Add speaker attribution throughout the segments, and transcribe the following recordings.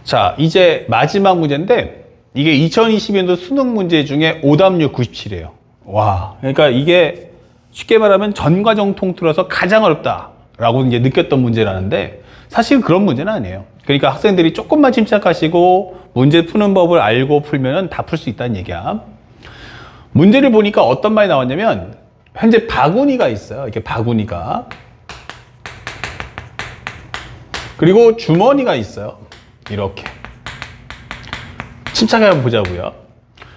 Speaker 1: 자, 이제 마지막 문제인데 이게 2022년도 수능 문제 중에 오답률 97이에요. 와, 그러니까 이게 쉽게 말하면 전과정 통틀어서 가장 어렵다라고 이제 느꼈던 문제라는데 사실 그런 문제는 아니에요. 그러니까 학생들이 조금만 침착하시고 문제 푸는 법을 알고 풀면은 다 풀 수 있다는 얘기야. 문제를 보니까 어떤 말이 나왔냐면 현재 바구니가 있어요. 이렇게 바구니가. 그리고 주머니가 있어요. 이렇게. 침착하게 한번 보자고요.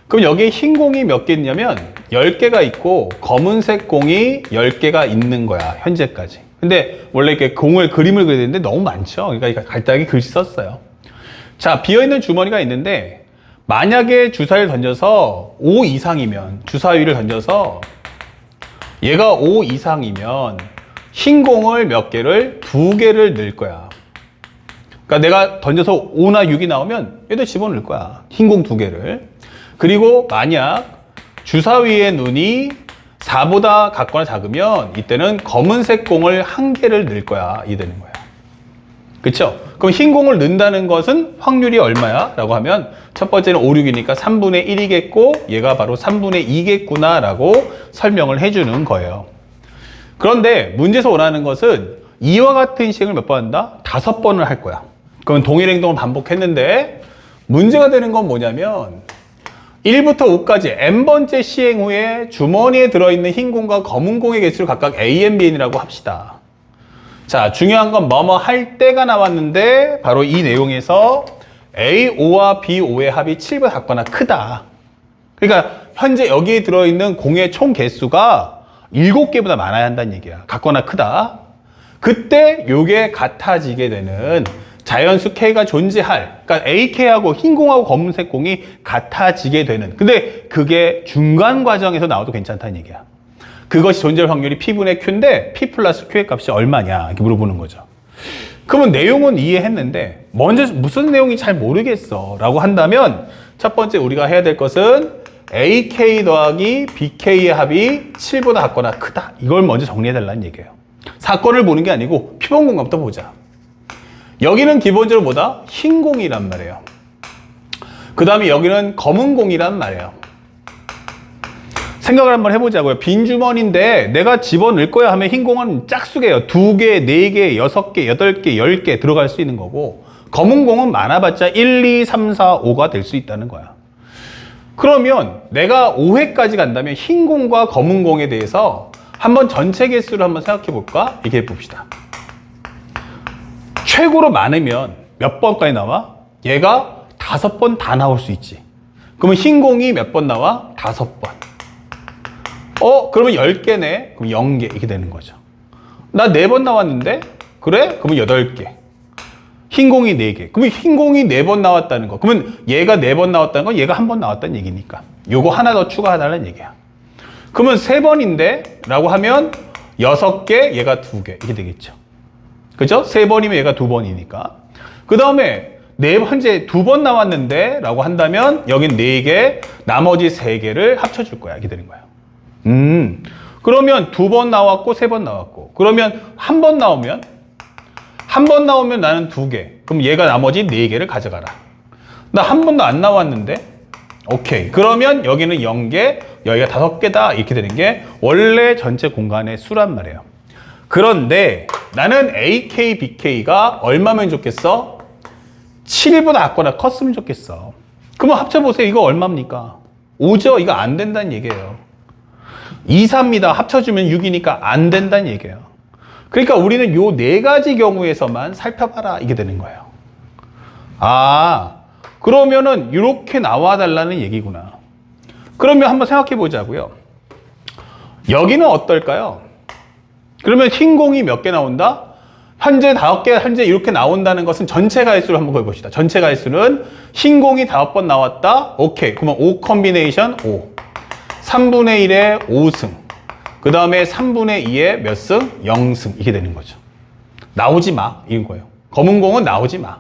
Speaker 1: 그럼 여기에 흰 공이 몇 개 있냐면 10개가 있고 검은색 공이 10개가 있는 거야. 현재까지. 근데 원래 이렇게 공을 그림을 그려야 되는데 너무 많죠. 그러니까 간단하게 글씨 썼어요. 자, 비어있는 주머니가 있는데 만약에 주사위를 던져서 5 이상이면 주사위를 던져서 얘가 5 이상이면 흰 공을 몇 개를 2개를 넣을 거야. 그러니까 내가 던져서 5나 6이 나오면 얘도 집어넣을 거야. 흰 공 2개를. 그리고 만약 주사위의 눈이 4보다 같거나 작으면 이때는 검은색 공을 1개를 넣을 거야. 이 되는 거야. 그쵸? 그럼 흰 공을 넣는다는 것은 확률이 얼마야? 라고 하면 첫 번째는 5, 6이니까 3분의 1이겠고 얘가 바로 3분의 2겠구나 라고 설명을 해주는 거예요. 그런데 문제에서 원하는 것은 이와 같은 시행을 몇 번 한다? 5번을 할 거야. 그럼 동일 행동을 반복했는데 문제가 되는 건 뭐냐면 1부터 5까지 n번째 시행 후에 주머니에 들어있는 흰 공과 검은 공의 개수를 각각 a, n, b, n이라고 합시다. 자, 중요한 건 뭐뭐 할 때가 나왔는데 바로 이 내용에서 A5와 B5의 합이 7보다 같거나 크다. 그러니까 현재 여기에 들어있는 공의 총 개수가 7개보다 많아야 한다는 얘기야. 같거나 크다. 그때 요게 같아지게 되는 자연수 K가 존재할, 그러니까 AK하고 흰 공하고 검은색 공이 같아지게 되는. 근데 그게 중간 과정에서 나와도 괜찮다는 얘기야. 그것이 존재할 확률이 P분의 Q인데 P 플러스 Q의 값이 얼마냐 이렇게 물어보는 거죠. 그러면 내용은 이해했는데 먼저 무슨 내용이 잘 모르겠어 라고 한다면 첫 번째 우리가 해야 될 것은 AK 더하기 BK의 합이 7보다 같거나 크다. 이걸 먼저 정리해달라는 얘기예요. 사건을 보는 게 아니고 피본 공간부터 보자. 여기는 기본적으로 뭐다? 흰 공이란 말이에요. 그 다음에 여기는 검은 공이란 말이에요. 생각을 한번 해보자고요. 빈 주머니인데 내가 집어넣을 거야 하면 흰 공은 짝수개예요. 2개, 4개, 6개, 8개, 10개 들어갈 수 있는 거고 검은 공은 많아봤자 1, 2, 3, 4, 5가 될 수 있다는 거야. 그러면 내가 5회까지 간다면 흰 공과 검은 공에 대해서 한번 전체 개수를 한번 생각해 볼까? 얘기해 봅시다. 최고로 많으면 몇 번까지 나와? 얘가 5번 다 나올 수 있지. 그러면 흰 공이 몇 번 나와? 5번. 그러면 10개네? 그럼 0개 이렇게 되는 거죠. 나 4번 나왔는데? 그래? 그러면 8개. 흰 공이 4개. 그러면 흰 공이 4번 나왔다는 거. 그러면 얘가 4번 나왔다는 건 얘가 1번 나왔다는 얘기니까. 요거 하나 더 추가하달라는 얘기야. 그러면 3번인데? 라고 하면 6개, 얘가 2개. 이렇게 되겠죠. 그죠? 3번이면 얘가 2번이니까. 그 다음에 현재 2번 나왔는데? 라고 한다면 여긴 4개, 나머지 3개를 합쳐줄 거야. 이렇게 되는 거예요. 그러면 2번 나왔고 3번 나왔고 그러면 한 번 나오면 나는 2개. 그럼 얘가 나머지 4개를 가져가라. 나 한 번도 안 나왔는데 오케이. 그러면 여기는 0개, 여기가 5개다. 이렇게 되는 게 원래 전체 공간의 수란 말이에요. 그런데 나는 AK, BK가 얼마면 좋겠어? 7보다 작거나 컸으면 좋겠어. 그러면 합쳐보세요. 이거 얼마입니까? 5죠? 이거 안 된다는 얘기예요. 2, 3이다. 합쳐주면 6이니까 안 된다는 얘기예요. 그러니까 우리는 요 4가지 경우에서만 살펴봐라. 이게 되는 거예요. 그러면은 이렇게 나와달라는 얘기구나. 그러면 한번 생각해 보자고요. 여기는 어떨까요? 그러면 흰 공이 몇 개 나온다? 현재 5개, 현재 이렇게 나온다는 것은 전체 가일수를 한번 해봅시다. 전체 가일수는 흰 공이 5번 나왔다? 오케이. 그러면 5 컴비네이션 5. 3분의 1의 5승. 그 다음에 3분의 2의 몇 승? 0승. 이렇게 되는 거죠. 나오지 마. 이건 거예요. 검은 공은 나오지 마.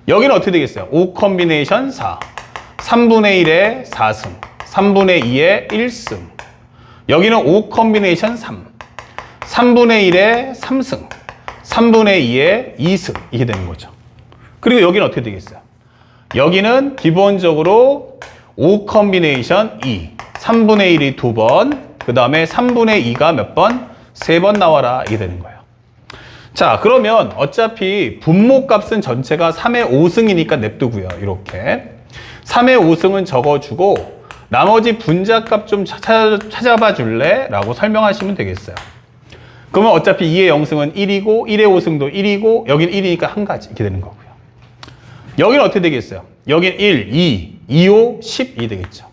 Speaker 1: 여기는 어떻게 되겠어요? 5 컴비네이션 4. 3분의 1의 4승. 3분의 2의 1승. 여기는 5 컴비네이션 3. 3분의 1의 3승. 3분의 2의 2승. 이렇게 되는 거죠. 그리고 여기는 어떻게 되겠어요? 여기는 기본적으로 5 컨비네이션 2. 3분의 1이 2번, 그 다음에 3분의 2가 몇 번? 3번 나와라. 이게 되는 거예요. 자, 그러면 어차피 분모 값은 전체가 3의 5승이니까 냅두고요. 이렇게. 3의 5승은 적어주고 나머지 분자값 좀 찾아봐 줄래? 라고 설명하시면 되겠어요. 그러면 어차피 2의 0승은 1이고 1의 5승도 1이고 여기는 1이니까 한 가지 이렇게 되는 거고요. 여기는 어떻게 되겠어요? 여기는 1, 2, 2, 5, 12 되겠죠.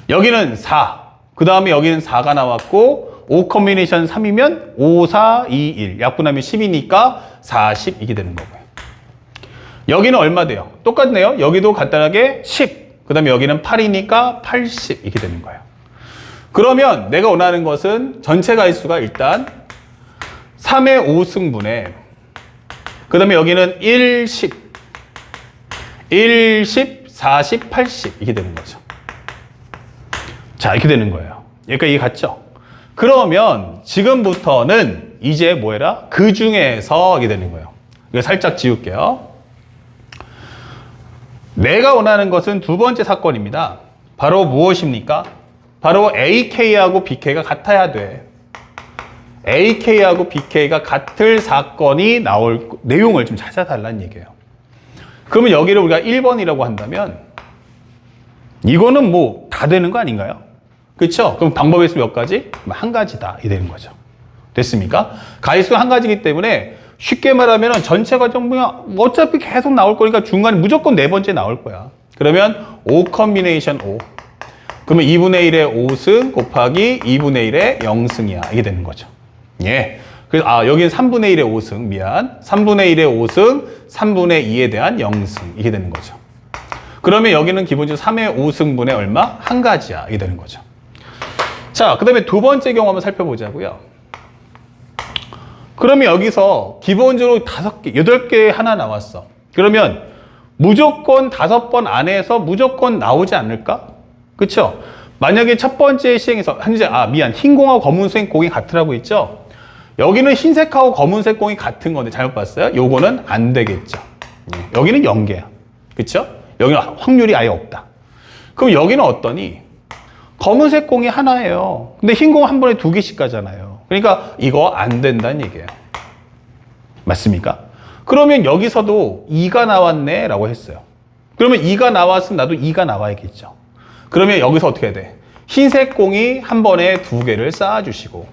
Speaker 1: 여기는 4, 그 다음에 여기는 4가 나왔고 5 컨비네이션 3이면 5, 4, 2, 1 약분하면 10이니까 40 이게 되는 거고요. 여기는 얼마 돼요? 똑같네요. 여기도 간단하게 10, 그 다음에 여기는 8이니까 80 이렇게 되는 거예요. 그러면 내가 원하는 것은 전체 가위수가 일단 3의 5승분에 그 다음에 여기는 1, 10, 1, 10, 40, 80 이렇게 되는 거죠. 자, 이렇게 되는 거예요. 여기까지 이해 갔죠? 그러면 지금부터는 이제 뭐 해라? 그 중에서 이게 되는 거예요. 이거 살짝 지울게요. 내가 원하는 것은 두 번째 사건입니다. 바로 무엇입니까? 바로 AK하고 BK가 같아야 돼. AK하고 BK가 같을 사건이 나올 내용을 좀 찾아달라는 얘기예요. 그러면 여기를 우리가 1번이라고 한다면 이거는 뭐 다 되는 거 아닌가요? 그렇죠? 그럼 방법의 수 몇 가지? 한 가지다. 이 되는 거죠. 됐습니까? 가위수가 한 가지이기 때문에 쉽게 말하면 전체 과정 그냥 어차피 계속 나올 거니까 중간에 무조건 네 번째 나올 거야. 그러면 5 컨비네이션 5. 그러면 2분의 1의 5승 곱하기 2분의 1의 0승이야. 이게 되는 거죠. 예. 그래서 여기는 3분의 1의 5승. 미안. 3분의 1의 5승, 3분의 2에 대한 0승. 이게 되는 거죠. 그러면 여기는 기본적으로 3의 5승분의 얼마? 한 가지야. 이게 되는 거죠. 자, 그 다음에 두 번째 경우 한번 살펴보자고요. 그러면 여기서 기본적으로 5개, 8개 하나 나왔어. 그러면 무조건 5번 안에서 무조건 나오지 않을까? 그쵸? 만약에 첫 번째 시행에서, 흰공하고 검은색 공이 같으라고 했죠? 여기는 흰색하고 검은색 공이 같은 건데 잘못 봤어요? 요거는 안 되겠죠. 여기는 0개야. 그쵸? 여기는 확률이 아예 없다. 그럼 여기는 어떠니? 검은색 공이 하나예요. 근데 흰 공 한 번에 2개씩 가잖아요. 그러니까 이거 안 된다는 얘기예요. 맞습니까? 그러면 여기서도 2가 나왔네 라고 했어요. 그러면 2가 나왔으면 나도 2가 나와야겠죠. 그러면 여기서 어떻게 해야 돼? 흰색 공이 한 번에 2개를 쌓아주시고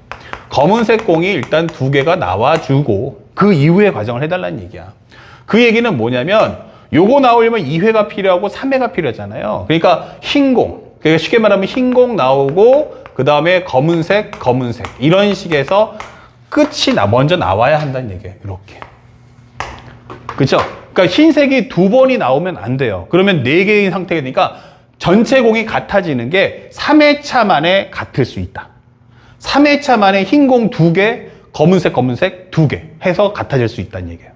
Speaker 1: 검은색 공이 일단 2개가 나와주고 그 이후의 과정을 해달라는 얘기야. 그 얘기는 뭐냐면 요거 나오려면 2회가 필요하고 3회가 필요하잖아요. 그러니까 흰 공, 그러니까 쉽게 말하면 흰 공 나오고 그 다음에 검은색 이런 식에서 끝이 먼저 나와야 한다는 얘기예요. 이렇게. 그렇죠? 그러니까 흰색이 2번이 나오면 안 돼요. 그러면 4개인 상태가 되니까 전체 공이 같아지는 게 3회차 만에 같을 수 있다. 3회차 만에 흰 공 2개, 검은색 2개 해서 같아질 수 있다는 얘기예요.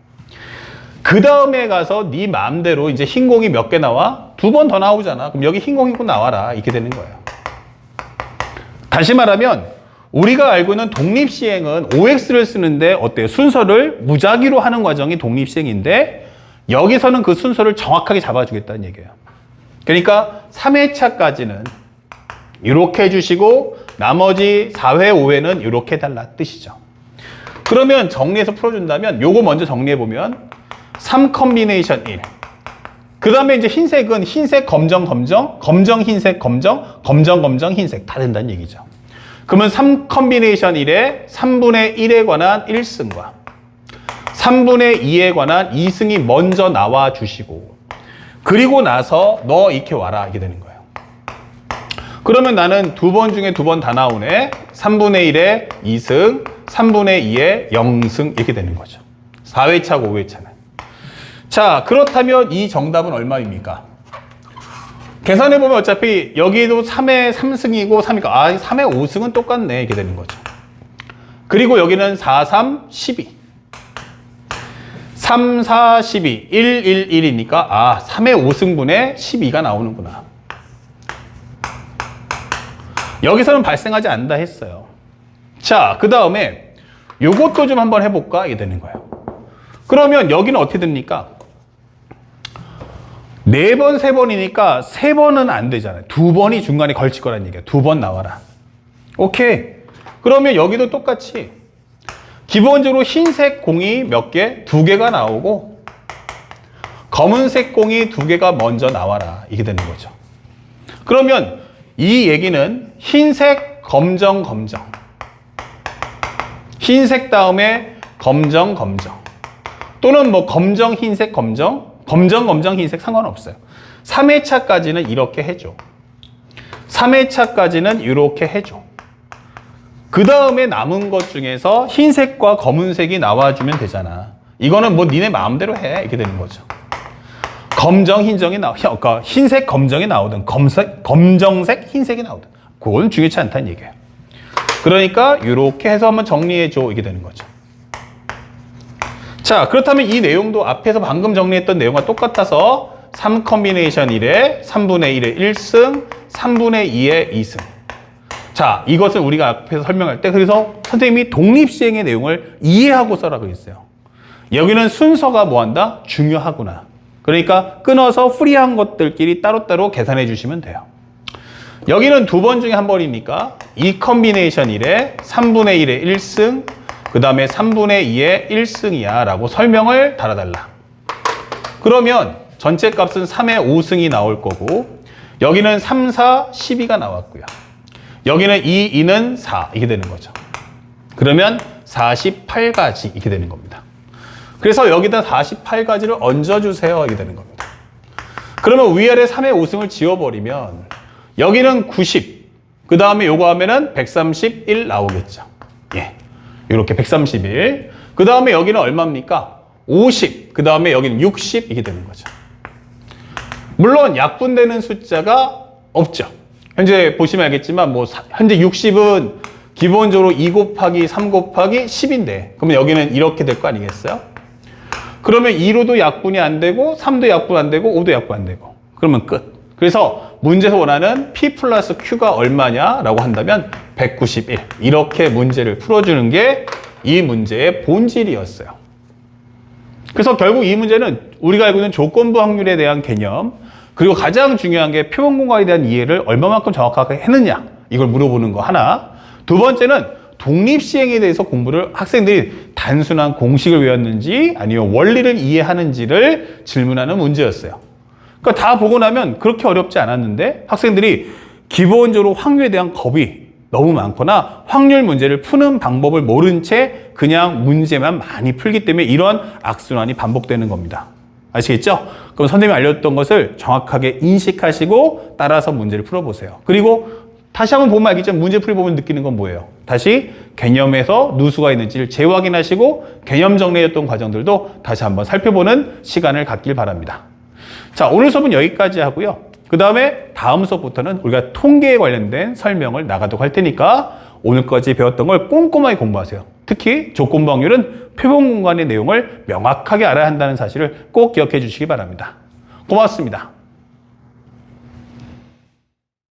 Speaker 1: 그 다음에 가서 네 마음대로 이제 흰 공이 몇 개 나와? 2번 더 나오잖아. 그럼 여기 흰 공 나와라. 이렇게 되는 거예요. 다시 말하면 우리가 알고 있는 독립시행은 OX를 쓰는데 어때요? 순서를 무작위로 하는 과정이 독립시행인데 여기서는 그 순서를 정확하게 잡아주겠다는 얘기예요. 그러니까 3회차까지는 이렇게 해주시고 나머지 4회, 5회는 이렇게 해달라 뜻이죠. 그러면 정리해서 풀어준다면 요거 먼저 정리해보면 3 컨비네이션 1. 그 다음에 이제 흰색은 흰색, 검정, 흰색, 검정, 흰색 다 된다는 얘기죠. 그러면 3 컨비네이션 1에 3분의 1에 관한 1승과 3분의 2에 관한 2승이 먼저 나와 주시고 그리고 나서 너 이렇게 와라 이게 되는 거예요. 그러면 나는 2번 중에 2번 다 나오네. 3분의 1에 2승, 3분의 2에 0승 이렇게 되는 거죠. 4회차고 5회차는. 자, 그렇다면 이 정답은 얼마입니까? 계산해보면 어차피 여기도 3회 3승이고 3이니까 3회 5승은 똑같네 이렇게 되는 거죠. 그리고 여기는 4, 3, 12 3, 4, 12 1, 1, 1이니까 3회 5승분에 12가 나오는구나. 여기서는 발생하지 않는다 했어요. 자, 그 다음에 요것도 좀 한번 해볼까 이게 되는 거예요. 그러면 여기는 어떻게 됩니까? 4번, 3번이니까 3번은 안 되잖아요. 2번이 중간에 걸칠 거란 얘기야. 2번 나와라. 오케이. 그러면 여기도 똑같이 기본적으로 흰색 공이 몇 개? 2개가 나오고 검은색 공이 2개가 먼저 나와라. 이게 되는 거죠. 그러면 이 얘기는 흰색, 검정, 검정. 흰색 다음에 검정, 검정. 또는 뭐 검정, 흰색, 검정. 검정, 검정, 흰색 상관없어요. 3회차까지는 이렇게 해줘. 3회차까지는 이렇게 해줘. 그 다음에 남은 것 중에서 흰색과 검은색이 나와주면 되잖아. 이거는 뭐 니네 마음대로 해. 이렇게 되는 거죠. 검정, 흰정이 그러니까 흰색, 검정이 나오든 검정색, 흰색이 나오든 그건 중요치 않다는 얘기예요. 그러니까 이렇게 해서 한번 정리해줘. 이게 되는 거죠. 자, 그렇다면 이 내용도 앞에서 방금 정리했던 내용과 똑같아서 3 컴비네이션 1에 3분의 1의 1승, 3분의 2의 2승. 자, 이것을 우리가 앞에서 설명할 때 그래서 선생님이 독립시행의 내용을 이해하고 써라 그랬어요. 여기는 순서가 뭐한다? 중요하구나. 그러니까 끊어서 프리한 것들끼리 따로따로 계산해 주시면 돼요. 여기는 2번 중에 한 번이니까 2 컴비네이션 1에 3분의 1의 1승, 그 다음에 3분의 2의 1승이야 라고 설명을 달아달라. 그러면 전체 값은 3의 5승이 나올 거고 여기는 3, 4, 12가 나왔고요. 여기는 2, 2는 4 이렇게 되는 거죠. 그러면 48가지 이렇게 되는 겁니다. 그래서 여기다 48가지를 얹어주세요 이렇게 되는 겁니다. 그러면 위아래 3의 5승을 지워버리면 여기는 90, 그 다음에 요거 하면은 131 나오겠죠. 예, 이렇게 131. 그 다음에 여기는 얼마입니까? 50, 그 다음에 여기는 60 이렇게 되는 거죠. 물론 약분되는 숫자가 없죠. 현재 보시면 알겠지만 뭐 현재 60은 기본적으로 2 곱하기 3 곱하기 10인데 그러면 여기는 이렇게 될 거 아니겠어요? 그러면 2로도 약분이 안 되고 3도 약분 안 되고 5도 약분 안 되고 그러면 끝. 그래서 문제에서 원하는 P 플러스 Q가 얼마냐라고 한다면 191. 이렇게 문제를 풀어주는 게 이 문제의 본질이었어요. 그래서 결국 이 문제는 우리가 알고 있는 조건부 확률에 대한 개념 그리고 가장 중요한 게 표본 공간에 대한 이해를 얼마만큼 정확하게 했느냐 이걸 물어보는 거 하나. 두 번째는 독립시행에 대해서 공부를 학생들이 단순한 공식을 외웠는지 아니면 원리를 이해하는지를 질문하는 문제였어요. 그러니까 다 보고 나면 그렇게 어렵지 않았는데 학생들이 기본적으로 확률에 대한 겁이 너무 많거나 확률 문제를 푸는 방법을 모른 채 그냥 문제만 많이 풀기 때문에 이런 악순환이 반복되는 겁니다. 아시겠죠? 그럼 선생님이 알려줬던 것을 정확하게 인식하시고 따라서 문제를 풀어보세요. 그리고 다시 한번 보면 알겠지만 문제 풀이 보면 느끼는 건 뭐예요? 다시 개념에서 누수가 있는지를 재확인하시고 개념 정리했던 과정들도 다시 한번 살펴보는 시간을 갖길 바랍니다. 자, 오늘 수업은 여기까지 하고요. 그 다음에 다음 수업부터는 우리가 통계에 관련된 설명을 나가도록 할 테니까 오늘까지 배웠던 걸 꼼꼼하게 공부하세요. 특히 조건부 확률은 표본 공간의 내용을 명확하게 알아야 한다는 사실을 꼭 기억해 주시기 바랍니다. 고맙습니다.